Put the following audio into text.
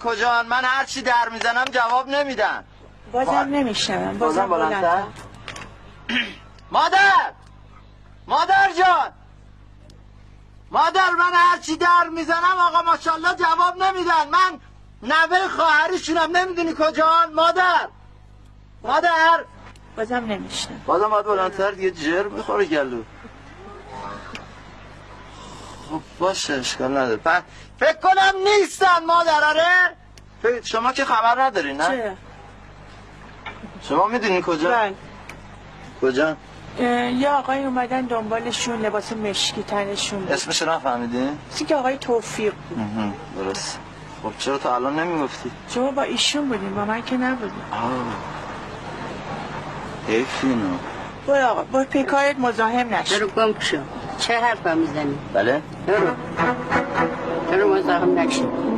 کجان؟ من هر چی در میزنم جواب نمیدن. بازم نمیشنم. بازم بلندتر. مادر جان، مادر من هر چی در میزنم آقا ماشاءالله جواب نمیدن. من نوه خواهرشونم، نمیدونی کجان؟ مادر بازم نمیشنم. بازم باید بلندتر دیگه، جر میخوره گلو. خب باشه اشکال نداره. فکر کنم نیستن مادر. آره شما که خبر ندارین نه؟ چه؟ شما میدونین کجا؟ بله. کجا؟ یه آقای اومدن دنبالشون، لباس مشکی تنشون بود. اسمش رو نفهمیدین؟ که آقای توفیق بود. درست. خب چرا تا الان نمیگفتی؟ شما با ایشون بودین، با من که نبودین. حیفی اینو. برو آقا، برو پیکارت مزاحم نشد. برو گم شو. چه حرفا میزنی؟ بله؟ برو مزاحم نشد.